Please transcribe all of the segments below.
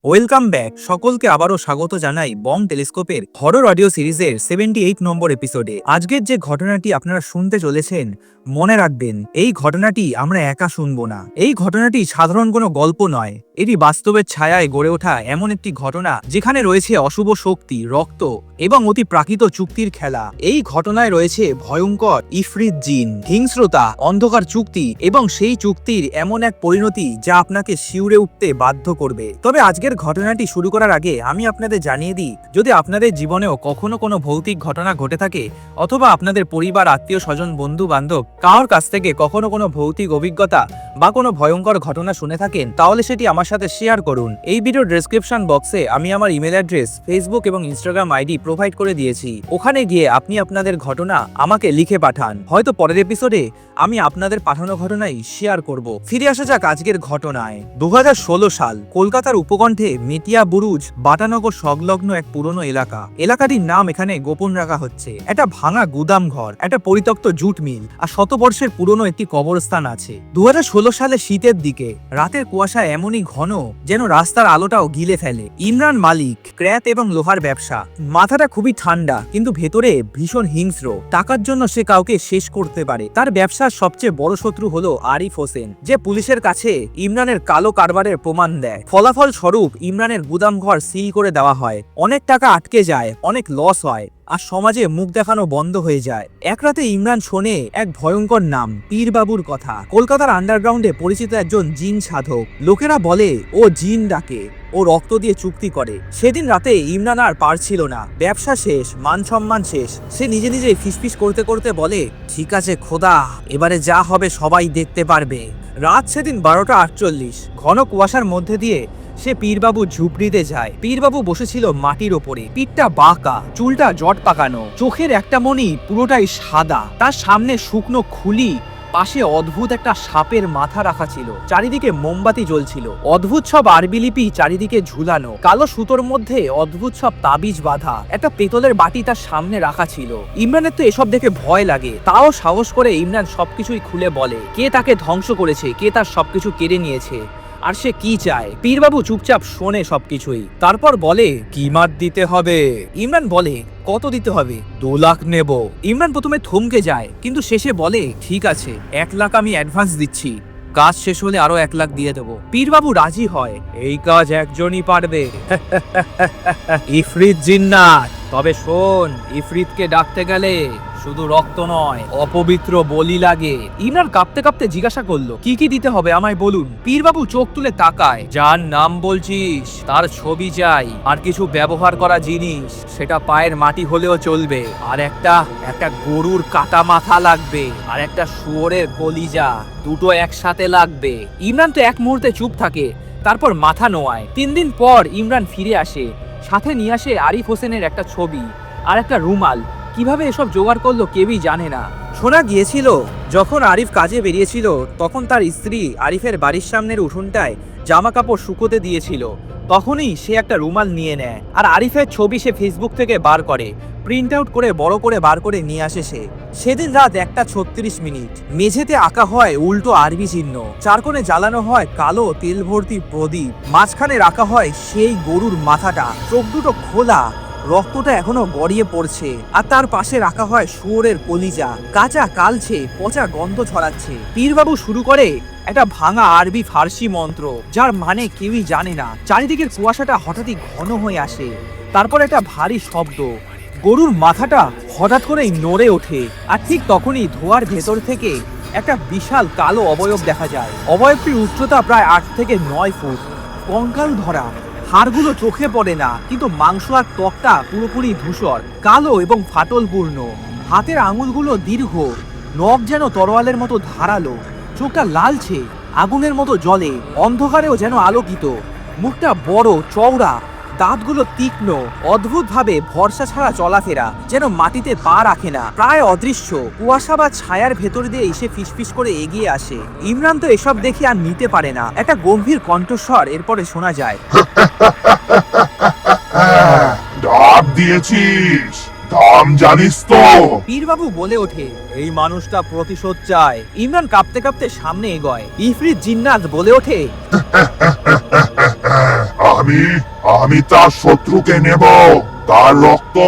Welcome back. সকলকে আবারও স্বাগত জানাই বং টেলিস্কোপের হরর অডিও সিরিজের 78 নম্বর এপিসোডে। আজকের যে ঘটনাটি আপনারা শুনতে চলেছেন, মনে রাখবেন এই ঘটনাটি আমরা একা শুনবো না। এই ঘটনাটি সাধারণ কোনো গল্প নয়, এটি বাস্তবের ছায়ায় গড়ে ওঠা এমন একটি ঘটনা যেখানে রয়েছে অশুভ শক্তি, রক্ত এবং অতি প্রাকৃত চুক্তির খেলা। এই ঘটনায় রয়েছে ভয়ঙ্কর ইফরিত জিন, হিংস্রতা, অন্ধকার চুক্তি এবং সেই চুক্তির এমন এক পরিণতি যা আপনাকে শিউরে উঠতে বাধ্য করবে। তবে আজকের ঘটনাটি শুরু করার আগে আমি আপনাদের জানিয়ে দিই, যদি আপনাদের জীবনেও কখনো কোনো ভৌতিক ঘটনা ঘটে থাকে অথবা আপনাদের পরিবার, আত্মীয় স্বজন, বন্ধু বান্ধব কারোর কাছ থেকে কখনো কোনো ভৌতিক অভিজ্ঞতা বা কোনো ভয়ঙ্কর ঘটনা শুনে থাকেন, তাহলে সেটি আমার সাথে শেয়ার করুন। এই ভিডিওর ডেসক্রিপশন বক্সে আমি আমার ইমেল অ্যাড্রেস, ফেসবুক এবং ইনস্টাগ্রাম আইডি প্রোভাইড করে দিয়েছি। ওখানে গিয়ে আপনি আপনাদের ঘটনা আমাকে লিখে পাঠান, হয়তো পরের এপিসোডে আমি আপনাদের পাঠানো ঘটনাই শেয়ার করব। ফিরে আসা যাক আজকের ঘটনায়। 2016 সাল, কলকাতার উপকণ্ঠে মেটিয়া বুরুজ বাটানগর সংলগ্ন এক পুরনো এলাকা। এলাকাটির নাম এখানে গোপন রাখা হচ্ছে। একটা ভাঙা গুদাম ঘর, একটা পরিত্যক্ত জুট মিল আর শতবর্ষের পুরনো একটি কবরস্থান আছে। 2016 সালে শীতের দিকে রাতের কুয়াশা এমনই ঘন যেন রাস্তার আলোটাও গিলে ফেলে। ইমরান মালিক, ক্র্যাত এবং লোহার ব্যবসা। মাথাটা খুবই ঠান্ডা কিন্তু ভেতরে ভীষণ হিংস্র। টাকার জন্য সে কাউকে শেষ করতে পারে। তার ব্যবসার সবচেয়ে বড় শত্রু হলো আরিফ হোসেন, যে পুলিশের কাছে ইমরানের কালো কারবারের প্রমাণ দেয়। ফলাফল স্বরূপ ইমরানের গুদাম ঘর সিল করে দেওয়া হয়। অনেক টাকা আটকে যায়, অনেক লস হয় আর সমাজে মুখ দেখানো বন্ধ হয়ে যায়। এক রাতে ইমরান শোনে এক ভয়ঙ্কর নাম, পীরবাবুর কথা। কলকাতার আন্ডারগ্রাউন্ডে পরিচিত একজন জিন সাধক। লোকেরা বলে ও জিন ডাকে, ও রক্ত দিয়ে চুক্তি করে। সেদিন রাতে ইমরান আর পারছিল না। ব্যবসা শেষ, মান সম্মান শেষ। সে নিজে নিজেই ফিসফিস করতে করতে বলে, ঠিক আছে খোদা, এবারে যা হবে সবাই দেখতে পারবে। রাত সেদিন 12:48। ঘন কুয়াশার মধ্যে দিয়ে সে পীরবাবু ঝুপড়িতে যায়। পীরবাবু বসেছিল মাটির ওপরে, পিঠটা বাঁকা, চুলটা জট পাকানো, চোখের একটা মণি পুরোটাই সাদা। তার সামনে শুকনো খুলি, পাশে অদ্ভুত একটা সাপের মাথা রাখা ছিল। চারিদিকে মোমবাতি জ্বলছিল। অদ্ভুত সব আরবি লিপি চারিদিকে ঝুলানো। কালো সুতোর মধ্যে অদ্ভুত সব তাবিজ বাঁধা। একটা পেতলের বাটি তার সামনে রাখা ছিল। ইমরানের তো এসব দেখে ভয় লাগে, তাও সাহস করে ইমরান সবকিছুই খুলে বলে, কে তাকে ধ্বংস করেছে, কে তার সবকিছু কেড়ে নিয়েছে আর সে কি চায়। পীরবাবু চুপচাপ শোনে সবকিছুই, তারপর বলে, কিমাত দিতে হবে। ইমরান বলে, কত দিতে হবে? 2 লাখ নেব। ইমরান প্রথমে থমকে যায় কিন্তু শেষে বলে, ঠিক আছে, 1 লাখ আমি অ্যাডভান্স দিচ্ছি, কাজ শেষ হলে আরো 1 লাখ দিয়ে দেবো। পীরবাবু রাজি হয়। এই কাজ একজনই পারবে, ইফরিত জিন্নাত। তবে শোন, ইফরিতকে ডাকতে গেলে শুধু রক্ত নয়, অপবিত্র বলি লাগে। ইমরান কাঁপতে কাঁপতে জিজ্ঞাসা করলো, কি কি দিতে হবে আমায় বলুন। পীরবাবু চোখ তুলে তাকায়। যার নাম বলছিস তার ছবি চাই, আর কিছু ব্যবহার করা জিনিস, সেটা পায়ের মাটি হলেও চলবে। আর একটা গরুর কাটা মাথা লাগবে, আর একটা শুয়োরের কলিজা, দুটো একসাথে লাগবে। ইমরান তো এক মুহূর্তে চুপ থাকে, তারপর মাথা নোয়ায়। 3 দিন পর ইমরান ফিরে আসে। সাথে নিয়ে আসে আরিফ হোসেনের একটা ছবি আর একটা রুমাল। কিভাবে এসব জোগাড় করলো কেউই জানে না। শোনা গিয়েছিল যখন আরিফ কাজে বেরিয়েছিল তখন তার স্ত্রী আরিফের বাড়ির সামনের উঠোনটায় জামা কাপড় শুকোতে দিয়েছিল। তখনই সে একটা রুমাল নিয়ে নেয় আর আরিফের ছবি সে ফেসবুক থেকে বার করে, প্রিন্ট আউট করে বড় করে বার করে নিয়ে আসে সে। সেদিন রাত 1:36। মেঝেতে আঁকা হয় উল্টো আরবি চিহ্ন, চারকোণে জ্বালানো হয় কালো তেল ভর্তি প্রদীপ, মাঝখানে রাখা হয় সেই গরুর মাথাটা, চোখ দুটো খোলা, রক্তটা এখনো গড়িয়ে পড়ছে। আর তার পাশে রাখা হয় শুয়োরের কলিজা, কাঁচা কালছে, পচা গন্ধ ছড়াচ্ছে। পীরবাবু শুরু করে একটা ভাঙা আরবি ফার্সি মন্ত্র, যার মানে কেউই জানে না। চারিদিকের কুয়াশাটা হঠাৎই ঘন হয়ে আসে। তারপর একটা ভারী শব্দ, গরুর মাথাটা হঠাৎ করেই নড়ে ওঠে। আর ঠিক তখনই ধোয়ার ভেতর থেকে একটা বিশাল কালো অবয়ব দেখা যায়। অবয়বটির উচ্চতা প্রায় 8 থেকে 9 ফুট, কঙ্কাল ধরা, হাড়গুলো চোখে পড়ে না, কিন্তু মাংস আর ত্বকটা পুরোপুরি ধূসর, কালো এবং ফাটলপূর্ণ। হাতের আঙুলগুলো দীর্ঘ, নখ যেন তরোয়ালের মতো ধারালো, চোখটা লালচে, আগুনের মতো জ্বলে, অন্ধকারেও যেন আলোকিত। মুখটা বড়, চওড়া, দাঁতগুলো তীক্ষ্ণ, অদ্ভুতভাবে ভরসা ছাড়া চলাফেরা, যেন মাটিতে পা রাখে না, প্রায় অদৃশ্য। কুয়াশা বা ছায়ার ভেতর দিয়ে এসে ফিসফিস করে এগিয়ে আসে। ইমরান তো এসব দেখে আর নিতে পারে না। একটা গম্ভীর কণ্ঠস্বর এরপরে শোনা যায়, ডাক দিয়েছিস, দাম জানিস তো? পীরবাবু বলে ওঠে, এই মানুষটা প্রতিশোধ চায়। ইমরান কাঁপতে কাঁপতে সামনে এগোয়। ইফরিত জিন্নাত বলে ওঠে, আমি আমি তার শত্রুকে নেব, তার রক্ত,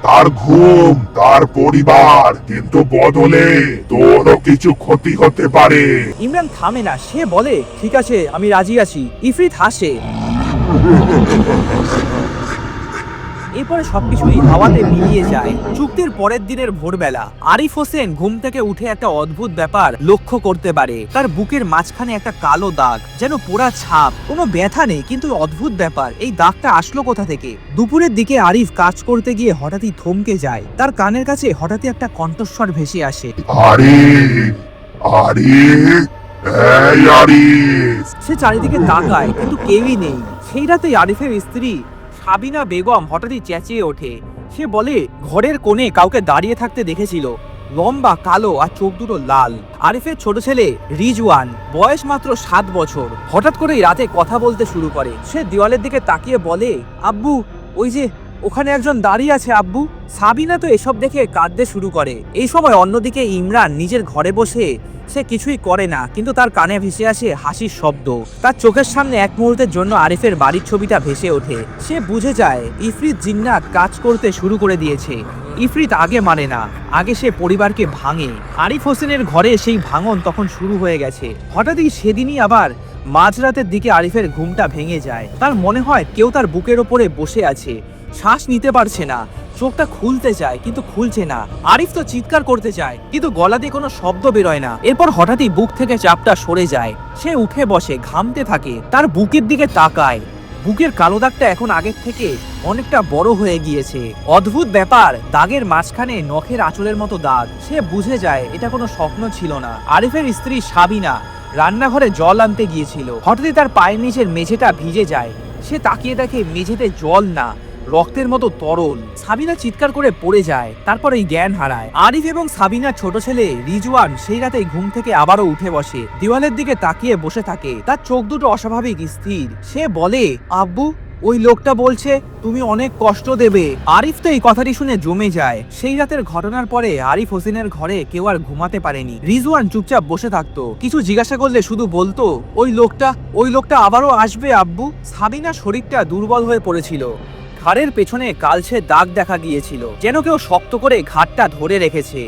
তার ঘুম, তার পরিবার, কিন্তু বদলে তোরও কিছু ক্ষতি হতে পারে। ইমরান থামে না, সে বলে ঠিক আছে আমি রাজি আছি। ইফরিত হাসে। এরপরে সবকিছুই হাওয়াতে মিলিয়ে যায়। চুক্তির পরের দিনের ভোরবেলা আরিফ হোসেন ঘুম থেকে উঠে একটা অদ্ভুত ব্যাপার লক্ষ্য করতে পারে। তার বুকের মাঝখানে একটা কালো দাগ, যেন পোড়া ছাপ। কোনো ব্যথা নেই, কিন্তু অদ্ভুত ব্যাপার, এই দাগটা আসলো কোথা থেকে? দুপুরের দিকে আরিফ কাজ করতে গিয়ে হঠাৎই থমকে যায়। তার কানের কাছে হঠাৎই একটা কণ্ঠস্বর ভেসে আসে। আরিফ, আরিফ, এই আরিফ। সে চারিদিকে তাকায়, কিন্তু কেউই নেই। সেই রাতে আরিফের স্ত্রী সাবিনা বেগম হঠাৎই চেঁচিয়ে ওঠে। সে বলে ঘরের কোণে কাউকে দাঁড়িয়ে থাকতে দেখেছিল, লম্বা, কালো, আর চোখ দুটো লাল। আরিফের ছোট ছেলে রিজওয়ান, বয়স মাত্র 7 বছর, হঠাৎ করেই রাতে কথা বলতে শুরু করে। সে দেওয়ালের দিকে তাকিয়ে বলে, আব্বু, ওই যে ওখানে একজন দাঁড়িয়ে আছে আব্বু। সাবিনা তো এসব দেখে কাঁদতে শুরু করে। এই সময় অন্যদিকে ইমরান নিজের ঘরে বসে সে কিছুই করে না, কিন্তু তার কানে ভেসে আসে হাসির শব্দ। তার চোখের সামনে এক মুহূর্তের জন্য আরিফের বাড়ির ছবিটা ভেসে ওঠে। সে বুঝে যায় ইফরিত জিন্নাত কাজ করতে শুরু করে দিয়েছে। ইফরিত আগে মানে না, আগে সে পরিবারকে ভাঙে। আরিফ হোসেনের ঘরে সেই ভাঙন তখন শুরু হয়ে গেছে। হঠাৎই সেদিনই আবার মাঝরাতের দিকে আরিফের ঘুমটা ভেঙে যায়। তার মনে হয় কেউ তার বুকের ওপরে বসে আছে। শ্বাস নিতে পারছে না, চোখটা খুলতে চায় কিন্তু খুলছে না। আরিফ তো চিৎকার করতে চায়, কিন্তু গলা দিয়ে কোনো শব্দ বেরোয় না। এরপর হঠাৎই বুক থেকে চাপটা সরে যায়। সে উঠে বসে, ঘামতে থাকে, তার বুকের দিকে তাকায়। বুকের কালো দাগটা এখন আগের থেকে অনেকটা বড় হয়ে গিয়েছে। অদ্ভুত ব্যাপার, দাগের মাঝখানে নখের আঁচলের মতো দাগ। সে বুঝে যায় এটা কোনো স্বপ্ন ছিল না। আরিফের স্ত্রী সাবিনা রান্নাঘরে জল আনতে গিয়েছিল। হঠাৎই তার পায়ের নিচের মেঝেটা ভিজে যায়। সে তাকিয়ে দেখে মেঝেতে জল না, রক্তের মতো তরল। সাবিনা চিৎকার করে পড়ে যায়, তারপর এই জ্ঞান হারায়। আরিফ এবং সাবিনার ছোট ছেলে রিজওয়ান সেই রাতে ঘুম থেকে আবারও উঠে বসে, দেওয়ালের দিকে তাকিয়ে বসে থাকে। তার চোখ দুটো অস্বাভাবিক স্থির। সে বলে, আব্বু, ওই লোকটা বলছে তুমি অনেক কষ্ট দেবে। আরিফ তো এই কথাটি শুনে জমে যায়। সেই রাতের ঘটনার পরে আরিফ হোসেনের ঘরে কেউ আর ঘুমাতে পারেনি। রিজওয়ান চুপচাপ বসে থাকতো, কিছু জিজ্ঞাসা করলে শুধু বলতো ওই লোকটা আবারও আসবে আব্বু। সাবিনা শরীরটা দুর্বল হয়ে পড়েছিল। ঘাড়ের পেছনে কালচে দাগ দেখা গিয়েছিল, যেন কেউ শক্ত করে ঘাড়টা ধরে রেখেছে।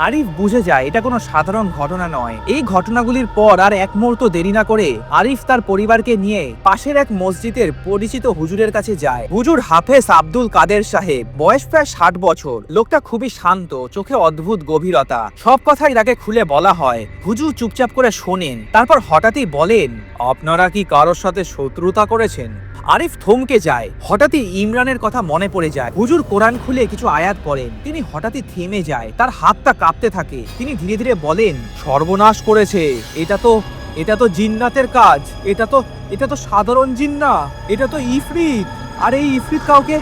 আরিফ বুঝে যায় এটা কোনো সাধারণ ঘটনা নয়। এই ঘটনাগুলির পর আর এক মুহূর্ত দেরি না করে আরিফ তার পরিবারকে নিয়ে পাশের এক মসজিদের পরিচিত হুজুরের কাছে যায়। হুজুর হাফেজ আব্দুল কাদের সাহেব, বয়স প্রায় 60 বছর। লোকটা খুবই শান্ত, চোখে অদ্ভুত গভীরতা। সব কথাই তাকে খুলে বলা হয়। হুজুর চুপচাপ করে শোনেন, তারপর হঠাৎই বলেন, আপনারা কি কারোর সাথে শত্রুতা করেছেন? আরিফ থমকে যায়। হঠাৎই ইমরানের কথা মনে পড়ে যায়। হুজুর কোরআন খুলে কিছু আয়াত পড়েন। তিনি হঠাৎই থেমে যায়, তার হাতটা কাঁপতে থাকে। তিনি ধীরে ধীরে বলেন, সর্বনাশ করেছে, এটা তো জিন্নাতের কাজ। এটা তো সাধারণ জিন্না, এটা তো ইফরিত। আর এই ইফরিত কাউকে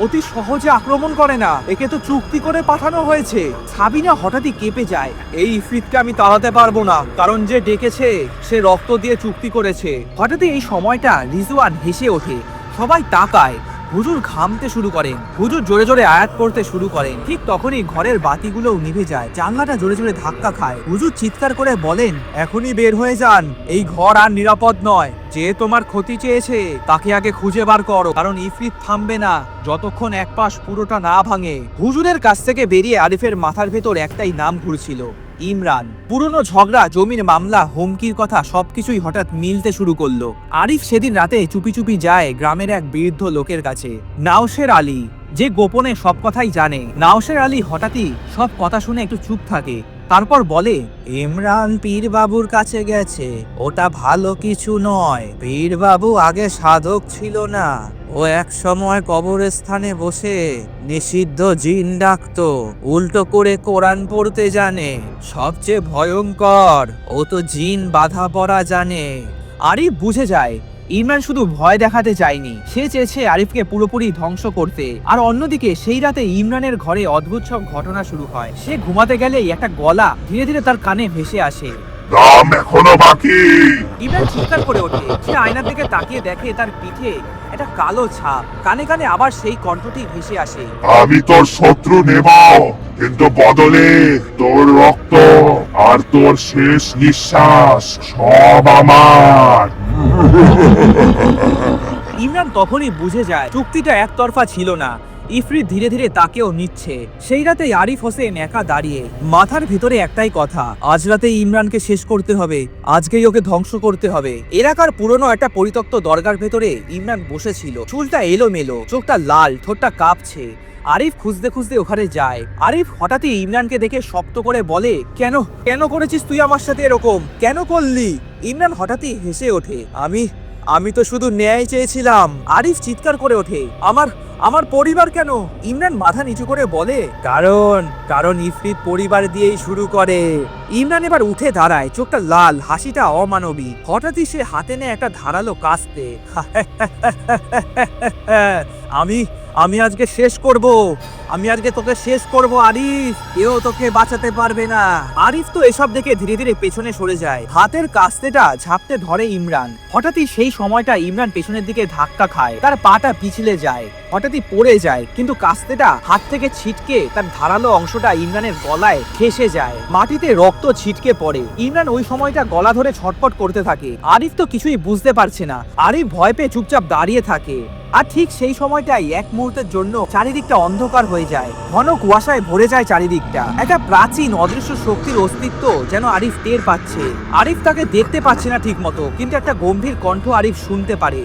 অতি সহজে আক্রমণ করে না, একে তো চুক্তি করে পাঠানো হয়েছে। সাবিনা হঠাৎই কেঁপে যায়। এই ইফরিতকে আমি তাড়াতে পারবো না, কারণ যে ডেকেছে সে রক্ত দিয়ে চুক্তি করেছে। হঠাৎই এই সময়টা রিজওয়ান হেসে ওঠে। সবাই তাকায়। হুজুর ঘামতে শুরু করেন। হুজুর জোরে জোরে আয়াত করতে শুরু করেন। ঠিক তখনই ঘরের বাতিগুলোও নিভে যায়। জানলাটা জোরে জোরে ধাক্কা খায়। হুজুর চিৎকার করে বলেন, এখনই বের হয়ে যান, এই ঘর আর নিরাপদ নয়। যে তোমার ক্ষতি চেয়েছে তাকে আগে খুঁজে বার করো, কারণ ইফরিত থামবে না যতক্ষণ এক পাশ পুরোটা না ভাঙে। হুজুরের কাছ থেকে বেরিয়ে আরিফের মাথার ভেতর একটাই নাম ঘুরছিল, ইমরান। পুরনো ঝগড়া, জমির মামলা, হুমকির কথা সবকিছুই হঠাৎ মিলতে শুরু করলো। আরিফ সেদিন রাতে চুপি চুপি যায় গ্রামের এক বৃদ্ধ লোকের কাছে, নাওশের আলী, যে গোপনে সব কথাই জানে। নাওশের আলী হঠাৎই সব কথা শুনে একটু চুপ থাকে, তারপর বলে, ইমরান পীর বাবুর কাছে গেছে। ওটা ভালো কিছু নয়। পীর বাবু আগে সাধক ছিল না, ও এক সময় কবরস্থানে বসে নিষিদ্ধ জিন ডাকতো, উল্টো করে কোরআন পড়তে জানে। সবচেয়ে ভয়ঙ্কর, ও তো জিন বাধা পড়া জানে। আরিফ বুঝে যায় ইমরান শুধু ভয় দেখাতে চায়নি, সে চেয়েছে আরিফকে পুরোপুরি ধ্বংস করতে। আর অন্যদিকে সেই রাতে ইমরানের ঘরে অদ্ভুত সব ঘটনা শুরু হয়। সে ঘুমাতে গেলেই একটা গলা ধীরে ধীরে তার কানে ভেসে আসে। দাম এখনো বাকি। ইমরান চিৎকার করে ওঠে। সে আয়নার দিকে তাকিয়ে দেখে তার পিঠে একটা কালো ছাপ। কানে কানে আবার সেই কণ্ঠটি ভেসে আসে, আমি তোর শত্রু নেব, কিন্তু বদলে তোর রক্ত আর তোর শেষ নিঃশ্বাস সব আমার। ইমরান তখনই বুঝে যায় চুক্তিটা একতরফা ছিল না। ইফরিত ধীরে ধীরে তাকেও নিচ্ছে। সেই রাতেই আরিফ হোসেন একা দাঁড়িয়ে, মাথার ভিতরে একটাই কথা, আজ রাতে ইমরানকে শেষ করতে হবে, আজকেই ওকে ধ্বংস করতে হবে। এলাকার পুরনো একটা পরিত্যক্ত দরগার ভেতরে ইমরান বসেছিল, চুলটা এলোমেলো, চোখটা লাল, ঠোঁটটা কাঁপছে। আরিফ খুঁজতে খুঁজতে ওখানে যায়। আরিফ হঠাৎই ইমরানকে দেখে শক্ত করে বলে, কেন কেন করেছিস তুই আমার সাথে এরকম, কেন করলি? ইমরান হঠাৎই হেসে ওঠে, আমি তো শুধু ন্যায় চেয়েছিলাম। আরিফ চিৎকার করে ওঠে, আমার পরিবার কেন? ইমরান মাথা নিচু করে বলে, কারণ ইফরিত পরিবার দিয়েই শুরু করে। ইমরান এবার উঠে দাঁড়ায়, চোখটা লাল, হাসিটা অমানবিক। হঠাৎই সে হাতে নেয় একটা ধারালো কাস্তে। আমি আজকে শেষ করব, আমি আজকে তোকে শেষ করব আরিফ, কেউ তোকে বাঁচাতে পারবে না। আরিফ তো এসব দেখে ধীরে ধীরে পেছনে সরে যায়। হাতের কাস্তেটা ঝাপটে ধরে ইমরান। হঠাৎই সেই সময়টা ইমরান পেছনের দিকে ধাক্কা খায়, তার পাটা পিছলে যায়, হঠাৎই পড়ে যায়, কিন্তু কাস্তেটা হাত থেকে ছিটকে তার ধারালো অংশটা ইমরানের গলায় ফেসে যায়। মাটিতে রক্ত ছিটকে পড়ে। ইমরান ওই সময়টা গলা ধরে ছটফট করতে থাকে। আরিফ তো কিছুই বুঝতে পারছে না। আরিফ ভয় পেয়ে চুপচাপ দাঁড়িয়ে থাকে। আর ঠিক সেই সময়টাই এক মুহূর্তের জন্য চারিদিকটা অন্ধকার হয়ে যায়, ঘন কুয়াশায় ভরে যায় চারিদিকটা। একটা প্রাচীন অদৃশ্য শক্তির অস্তিত্ব যেন আরিফ টের পাচ্ছে। আরিফ তাকে দেখতে পাচ্ছে না ঠিক মতো, কিন্তু একটা গম্ভীর কণ্ঠ আরিফ শুনতে পারে।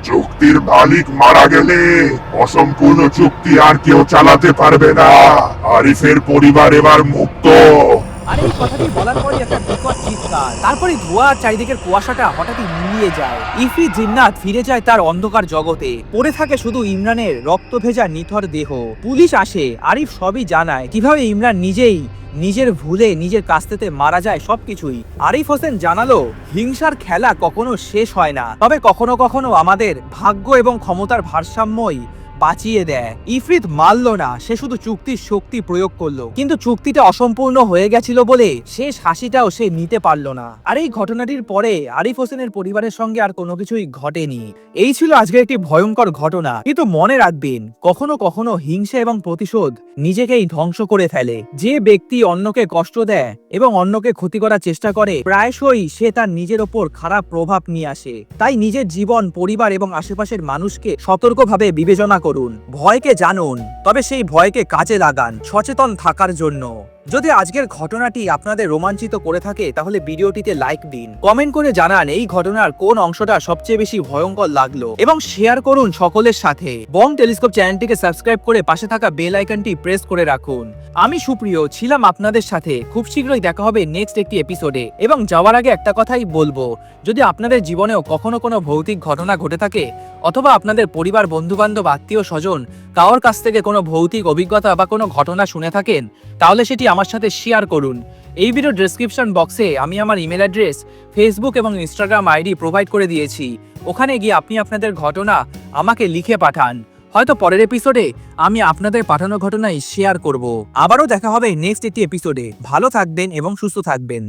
চুক্তির মালিক মারা গেলে অসম্পূর্ণ চুক্তি আর কেউ চালাতে পারবে না। আরিফের পরিবার এবার মুক্ত। আর এই কথাটি বলার পরে একটা বিকট চিৎকার, তারপরে ধোঁয়া আর চারিদিকের কুয়াশাটা হঠাৎই মিলিয়ে যায়। ইফরিত জিন্নাত ফিরে যায় তার অন্ধকার জগতে। পড়ে থাকে শুধু ইমরানের রক্ত ভেজা নিথর দেহ। পুলিশ আসে, আরিফ সবই জানায়, কিভাবে ইমরান নিজের ভুলে নিজের কাস্তেতে মারা যায় সবকিছুই। আরিফ হোসেন জানালো, হিংসার খেলা কখনো শেষ হয় না, তবে কখনো কখনো আমাদের ভাগ্য এবং ক্ষমতার ভারসাম্যই বাঁচিয়ে দেয়। ইফরিত মানল না, সে শুধু চুক্তির শক্তি প্রয়োগ করলো, কিন্তু চুক্তিটা অসম্পূর্ণ হয়ে গেছিল বলে শেষ হাসিটাও সে নিতে পারল না। আর এই ঘটনাটির পরে আরিফ হোসেনের পরিবারের সঙ্গে আর কোনো কিছুই ঘটেনি। এই ছিল আজকের একটি ভয়ঙ্কর ঘটনা, কিন্তু মনে রাখবেন, কখনো কখনো হিংসা এবং প্রতিশোধ নিজেকেই ধ্বংস করে ফেলে। যে ব্যক্তি অন্যকে কষ্ট দেয় এবং অন্যকে ক্ষতি করার চেষ্টা করে, প্রায়শই সে তার নিজের ওপর খারাপ প্রভাব নিয়ে আসে। তাই নিজের জীবন, পরিবার এবং আশেপাশের মানুষকে সতর্কভাবে বিবেচনা করুন। ভয়কে জানুন, তবে সেই ভয়কে কাজে লাগান সচেতন থাকার জন্য। যদি আজকের ঘটনাটি আপনাদের রোমাঞ্চিত করে থাকে, তাহলে ভিডিওটিতে লাইক দিন, কমেন্ট করে জানান এই ঘটনার কোন অংশটা সবচেয়ে বেশি ভয়ঙ্কর লাগলো, এবং শেয়ার করুন সকলের সাথে। বং টেলিস্কোপ চ্যানেলটিকে সাবস্ক্রাইব করে পাশে থাকা বেল আইকনটি প্রেস করে রাখুন। আমি সুপ্রিয় ছিলাম আপনাদের সাথে। খুব শীঘ্রই দেখা হবে নেক্সট একটি এপিসোডে। এবং যাওয়ার আগে একটা কথাই বলবো, যদি আপনাদের জীবনেও কখনো কোনো ভৌতিক ঘটনা ঘটে থাকে, অথবা আপনাদের পরিবার, বন্ধু বান্ধব, আত্মীয় স্বজন কারোর কাছ থেকে কোনো ভৌতিক অভিজ্ঞতা বা কোনো ঘটনা শুনে থাকেন, তাহলে সেটি আমার সাথে শেয়ার করুন। এই ভিডিও ডেসক্রিপশন বক্সে আমি আমার ইমেল অ্যাড্রেস, ফেসবুক এবং ইনস্টাগ্রাম আইডি প্রোভাইড করে দিয়েছি। ওখানে গিয়ে আপনি আপনাদের ঘটনা আমাকে লিখে পাঠান। হয়তো পরের এপিসোডে আমি আপনাদের পাঠানো ঘটনাই শেয়ার করব। আবারও দেখা হবে নেক্সট একটি এপিসোডে। ভালো থাকবেন এবং সুস্থ থাকবেন।